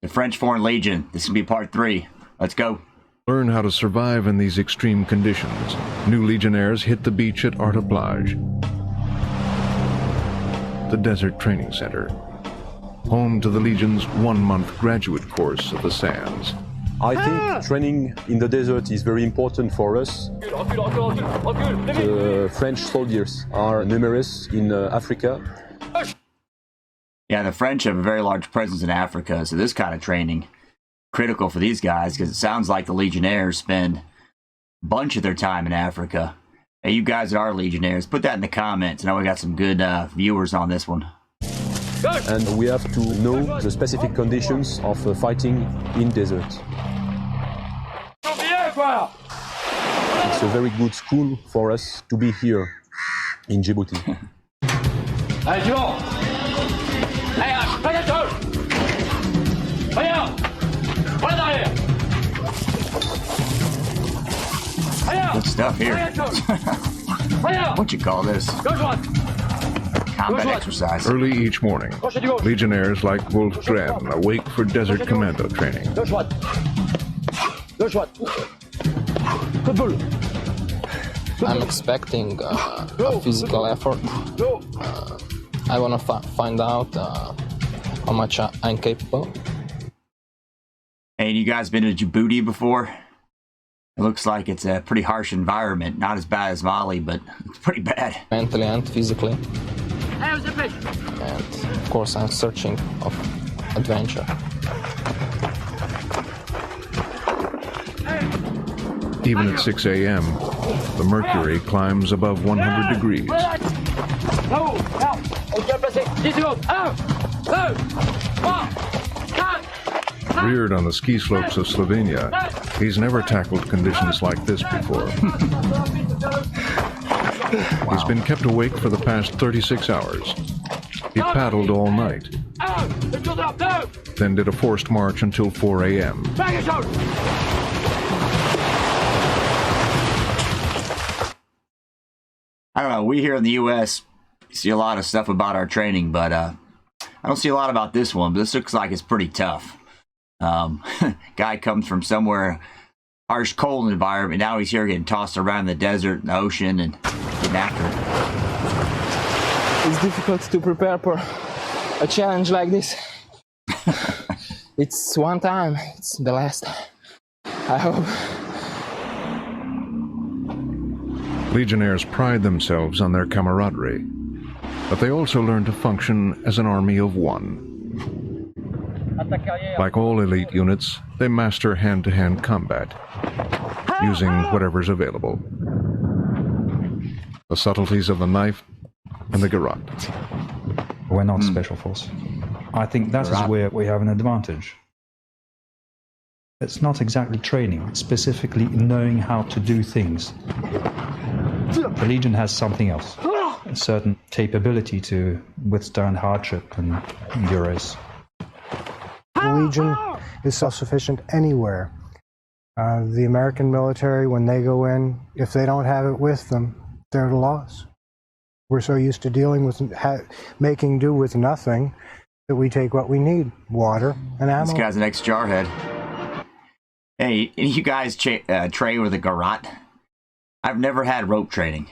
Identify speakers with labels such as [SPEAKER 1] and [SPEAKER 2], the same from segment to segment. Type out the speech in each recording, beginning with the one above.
[SPEAKER 1] The French Foreign Legion. This can be part 3. Let's go.
[SPEAKER 2] Learn how to survive in these extreme conditions. New legionnaires hit the beach at Arta Plage, the desert training center, home to the Legion's 1-month graduate course of the sands.
[SPEAKER 3] I think training in the desert is very important for us. The French soldiers are numerous in Africa.
[SPEAKER 1] Yeah, the French have a very large presence in Africa, so this kind of training critical for these guys, because it sounds like the Legionnaires spend a bunch of their time in Africa. Hey, you guys that are Legionnaires, put that in the comments. I know we got some good viewers on this one.
[SPEAKER 3] And we have to know the specific conditions of fighting in desert. It's a very good school for us to be here in Djibouti.
[SPEAKER 1] Good stuff here. What you call this? Combat exercise.
[SPEAKER 2] Early each morning, Legionnaires like Wolf Dren awake for desert commando training.
[SPEAKER 4] I'm expecting a physical effort. I want to find out how much I'm capable.
[SPEAKER 1] Hey, you guys been to Djibouti before? It looks like it's a pretty harsh environment. Not as bad as Mali, but it's pretty bad. Mentally
[SPEAKER 4] and physically. And of course I'm searching of adventure.
[SPEAKER 2] Even at 6 a.m., the mercury climbs above 100 degrees. Reared on the ski slopes of Slovenia, he's never tackled conditions like this before. He's been kept awake for the past 36 hours. He paddled all night, then did a forced march until 4 a.m.
[SPEAKER 1] I don't know, we here in the U.S. see a lot of stuff about our training, but I don't see a lot about this one. But this looks like it's pretty tough. Guy comes from somewhere harsh, cold environment. Now he's here getting tossed around in the desert and the ocean and getting after it.
[SPEAKER 4] It's difficult to prepare for a challenge like this. It's one time, it's the last. I hope.
[SPEAKER 2] Legionnaires pride themselves on their camaraderie, but they also learn to function as an army of one. Like all elite units, they master hand-to-hand combat, using whatever's available. The subtleties of the knife and the garrote.
[SPEAKER 5] We're not special force. I think that is where we have an advantage. It's not exactly training, it's specifically knowing how to do things. The Legion has something else, a certain capability to withstand hardship and duress.
[SPEAKER 6] The Legion is self-sufficient anywhere. The American military, when they go in, if they don't have it with them, they're at a loss. We're so used to dealing with, making do with nothing, that we take what we need, water and ammo.
[SPEAKER 1] This guy's an ex-jarhead. Hey, you guys train with a garrote? I've never had rope training.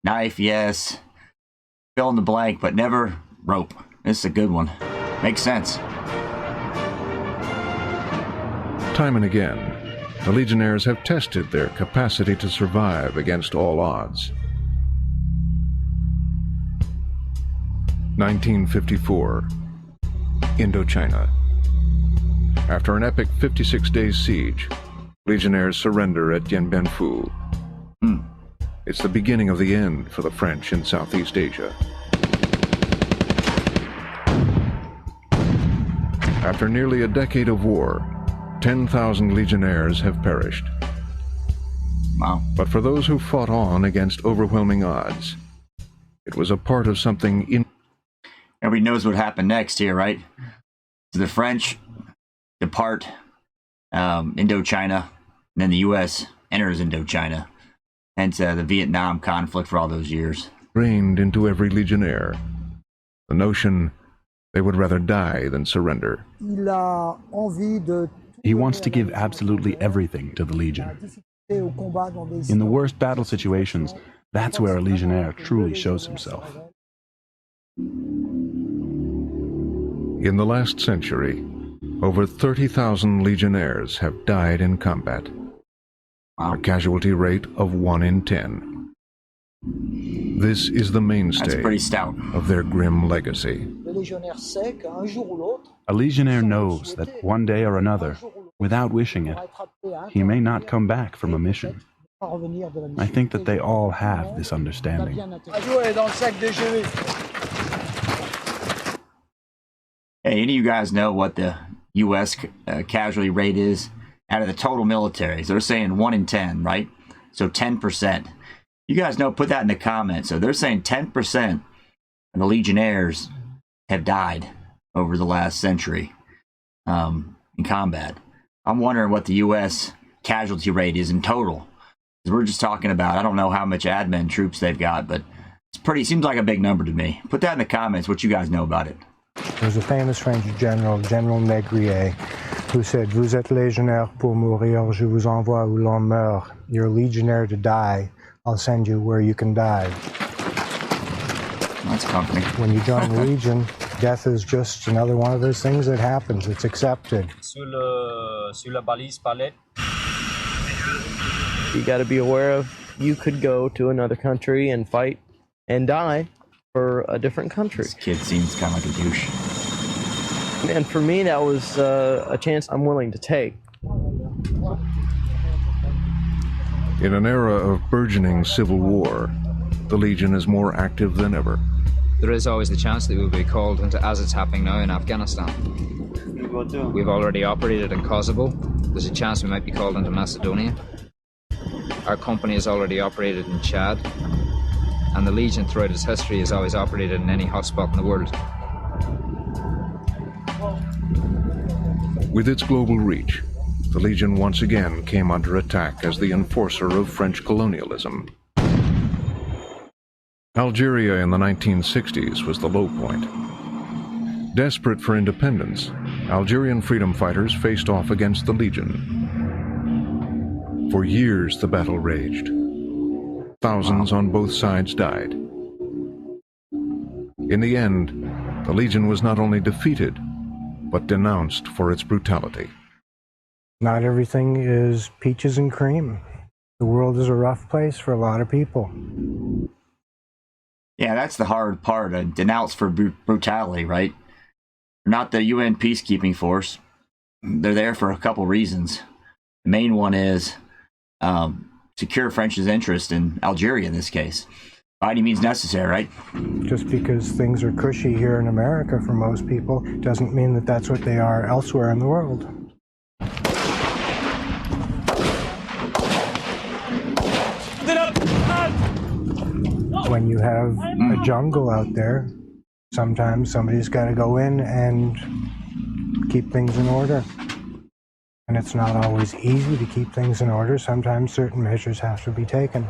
[SPEAKER 1] Knife, yes. Fill in the blank, but never rope. This is a good one. Makes sense.
[SPEAKER 2] Time and again, the Legionnaires have tested their capacity to survive against all odds. 1954, Indochina. After an epic 56-day siege, Legionnaires surrender at Dien Bien Phu. It's the beginning of the end for the French in Southeast Asia. After nearly a decade of war, 10,000 Legionnaires have perished.
[SPEAKER 1] Wow.
[SPEAKER 2] But for those who fought on against overwhelming odds, it was a part of something
[SPEAKER 1] Everybody knows what happened next here, right? So the French depart Indochina, and then the U.S. enters Indochina. Hence the Vietnam conflict for all those years.
[SPEAKER 2] Ingrained into every Legionnaire. The notion They would rather die than surrender.
[SPEAKER 7] He wants to give absolutely everything to the Legion. In the worst battle situations, that's where a Legionnaire truly shows himself.
[SPEAKER 2] In the last century, over 30,000 Legionnaires have died in combat.
[SPEAKER 1] Wow.
[SPEAKER 2] A casualty rate of 1 in 10. This is the mainstay
[SPEAKER 1] That's pretty stout.
[SPEAKER 2] of their grim legacy.
[SPEAKER 7] A Legionnaire knows that one day or another, without wishing it, he may not come back from a mission. I think that they all have this understanding.
[SPEAKER 1] Hey, any of you guys know what the U.S. Casualty rate is out of the total military? So they're saying 1 in 10, right? So 10%. You guys know, put that in the comments. So they're saying 10% of the Legionnaires have died over the last century in combat. I'm wondering what the U.S. casualty rate is in total. Because we're just talking about, I don't know how much admin troops they've got, but seems like a big number to me. Put that in the comments, what you guys know about it.
[SPEAKER 6] There's a famous French general, General Négrier, who said, "Vous êtes légionnaire pour mourir, je vous envoie où l'on meurt." You're a legionnaire to die, I'll send you where you can die.
[SPEAKER 1] That's comforting.
[SPEAKER 6] When you join the Legion, death is just another one of those things that happens. It's accepted.
[SPEAKER 8] Sur la balise palette.
[SPEAKER 9] You got to be aware of, you could go to another country and fight and die for a different country.
[SPEAKER 1] This kid seems kind of like a douche.
[SPEAKER 9] And for me, that was a chance I'm willing to take.
[SPEAKER 2] In an era of burgeoning civil war, the Legion is more active than ever.
[SPEAKER 10] There is always the chance that we'll be called into, as it's happening now in Afghanistan. We've already operated in Kosovo. There's a chance we might be called into Macedonia. Our company has already operated in Chad. And the Legion throughout its history has always operated in any hotspot in the world.
[SPEAKER 2] With its global reach, the Legion once again came under attack as the enforcer of French colonialism. Algeria in the 1960s was the low point. Desperate for independence, Algerian freedom fighters faced off against the Legion. For years the battle raged. Thousands on both sides died. In the end, the Legion was not only defeated, but denounced for its brutality.
[SPEAKER 6] Not everything is peaches and cream. The world is a rough place for a lot of people.
[SPEAKER 1] Yeah, that's the hard part, denounce for brutality, right? They're not the UN peacekeeping force. They're there for a couple reasons. The main one is secure French's interest in Algeria in this case. By any means necessary, right?
[SPEAKER 6] Just because things are cushy here in America for most people doesn't mean that that's what they are elsewhere in the world. When you have a jungle out there, sometimes somebody's got to go in and keep things in order. And it's not always easy to keep things in order. Sometimes certain measures have to be taken.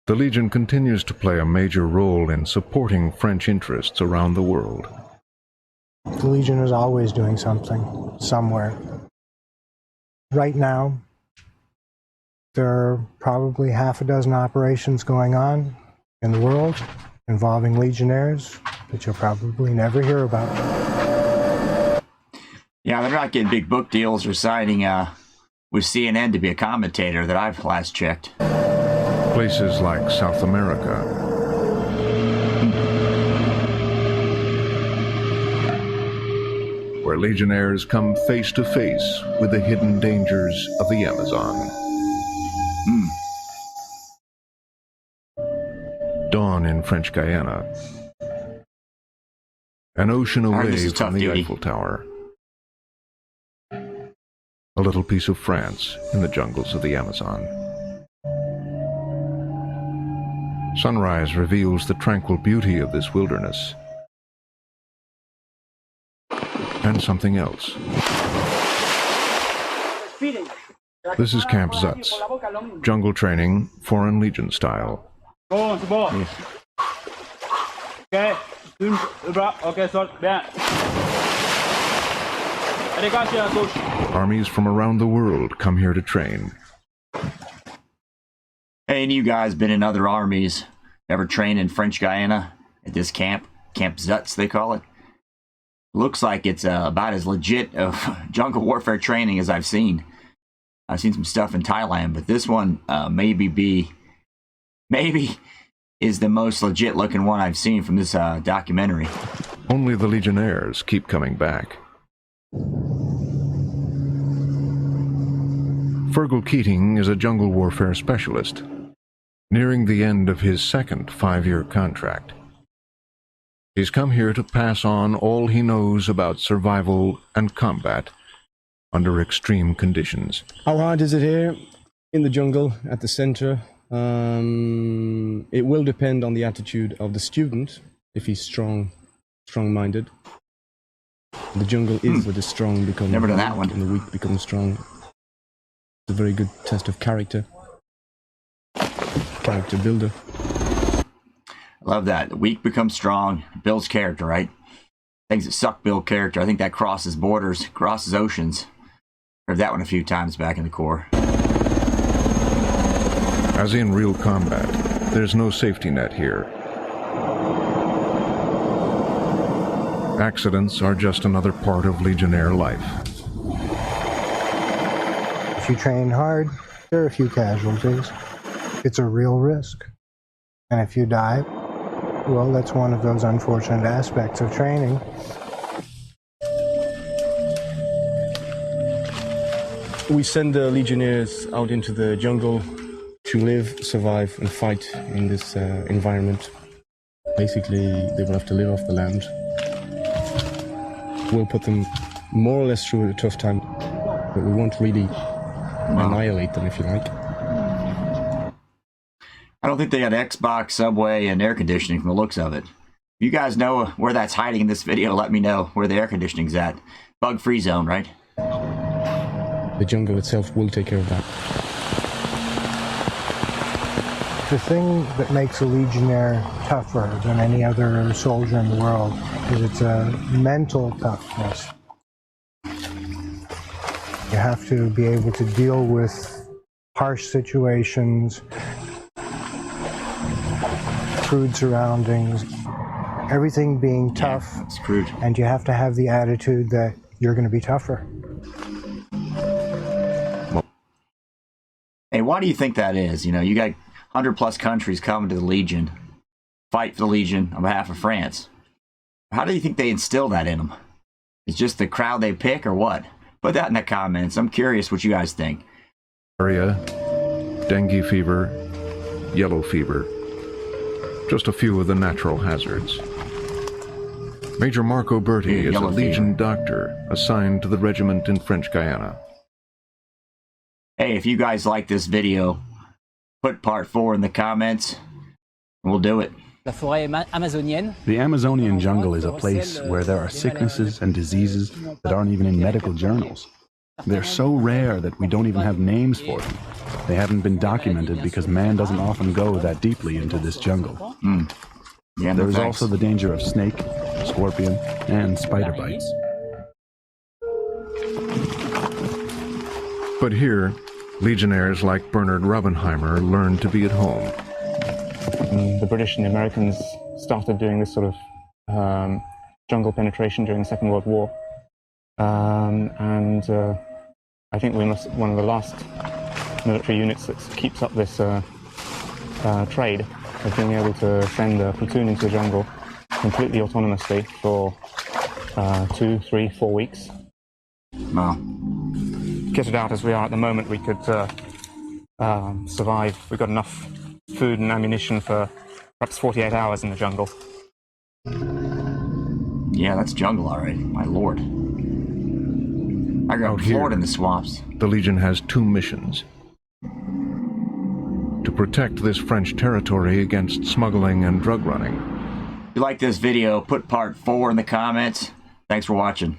[SPEAKER 2] The Legion continues to play a major role in supporting French interests around the world.
[SPEAKER 6] The Legion is always doing something, somewhere. Right now, there are probably half a dozen operations going on in the world involving Legionnaires that you'll probably never hear about.
[SPEAKER 1] Yeah, they're not getting big book deals or signing with CNN to be a commentator that I've last checked.
[SPEAKER 2] Places like South America, where Legionnaires come face to face with the hidden dangers of the Amazon. Dawn in French Guiana. An ocean away from the Eiffel Tower. A little piece of France in the jungles of the Amazon. Sunrise reveals the tranquil beauty of this wilderness. And something else. This is Camp Zutz, jungle training, Foreign Legion style.
[SPEAKER 8] Ok, une bras, ok, sol, bien. Allez, gauche, à gauche.
[SPEAKER 2] Armies from around the world come here to train.
[SPEAKER 1] Hey, any of you guys been in other armies? Ever trained in French Guiana at this camp? Camp Zutz, they call it. Looks like it's about as legit of jungle warfare training as I've seen. I've seen some stuff in Thailand, but this one maybe is the most legit looking one I've seen from this documentary.
[SPEAKER 2] Only the Legionnaires keep coming back. Fergal Keating is a jungle warfare specialist, nearing the end of his second 5-year contract. He's come here to pass on all he knows about survival and combat under extreme conditions.
[SPEAKER 11] How hard is it here in the jungle at the center? It will depend on the attitude of the student, if he's strong-minded. The jungle is where the strong become
[SPEAKER 1] Never done
[SPEAKER 11] weak
[SPEAKER 1] that one.
[SPEAKER 11] and the weak become strong. It's a very good test of character. Character builder.
[SPEAKER 1] I love that. The weak becomes strong, builds character, right? Things that suck build character. I think that crosses borders, crosses oceans. Heard that one a few times back in the Corps.
[SPEAKER 2] As in real combat, there's no safety net here. Accidents are just another part of Legionnaire life.
[SPEAKER 6] If you train hard, there are a few casualties. It's a real risk. And if you die, well, that's one of those unfortunate aspects of training.
[SPEAKER 11] We send the Legionnaires out into the jungle to live, survive, and fight in this environment. Basically, they will have to live off the land. We'll put them more or less through a tough time, but we won't really annihilate them, if you like.
[SPEAKER 1] I don't think they got Xbox, Subway, and air conditioning from the looks of it. If you guys know where that's hiding in this video, let me know where the air conditioning's at. Bug-free zone, right?
[SPEAKER 11] The jungle itself will take care of that.
[SPEAKER 6] The thing that makes a Legionnaire tougher than any other soldier in the world is it's a mental toughness. You have to be able to deal with harsh situations, crude surroundings, everything being tough,
[SPEAKER 1] it's crude.
[SPEAKER 6] And you have to have the attitude that you're going to be tougher.
[SPEAKER 1] Hey, why do you think that is? You know, you got 100+ countries coming to the Legion, fight for the Legion on behalf of France. How do you think they instill that in them? It's just the crowd they pick or what? Put that in the comments. I'm curious what you guys think.
[SPEAKER 2] Malaria, dengue fever, yellow fever. Just a few of the natural hazards. Major Marco Berti is a Legion doctor assigned to the regiment in French Guiana.
[SPEAKER 1] Hey, if you guys like this video, put part 4 in the comments, and we'll do it.
[SPEAKER 7] The Amazonian jungle is a place where there are sicknesses and diseases that aren't even in medical journals. They're so rare that we don't even have names for them. They haven't been documented because man doesn't often go that deeply into this jungle.
[SPEAKER 1] Yeah,
[SPEAKER 7] There is also the danger of snake, scorpion, and spider bites.
[SPEAKER 2] But here, Legionnaires like Bernard RAUBENHEIMER learn to be at home.
[SPEAKER 12] The British and the Americans started doing this sort of jungle penetration during the Second World War. I think we're one of the last military units that keeps up this trade of being able to send a platoon into the jungle completely autonomously for 2, 3, 4 weeks.
[SPEAKER 1] Wow.
[SPEAKER 12] Kitted out as we are at the moment, we could survive. We've got enough food and ammunition for perhaps 48 hours in the jungle.
[SPEAKER 1] Yeah, that's jungle, all right. My lord. I got floored in the swamps.
[SPEAKER 2] The Legion has 2 missions. To protect this French territory against smuggling and drug running.
[SPEAKER 1] If you like this video, put part 4 in the comments. Thanks for watching.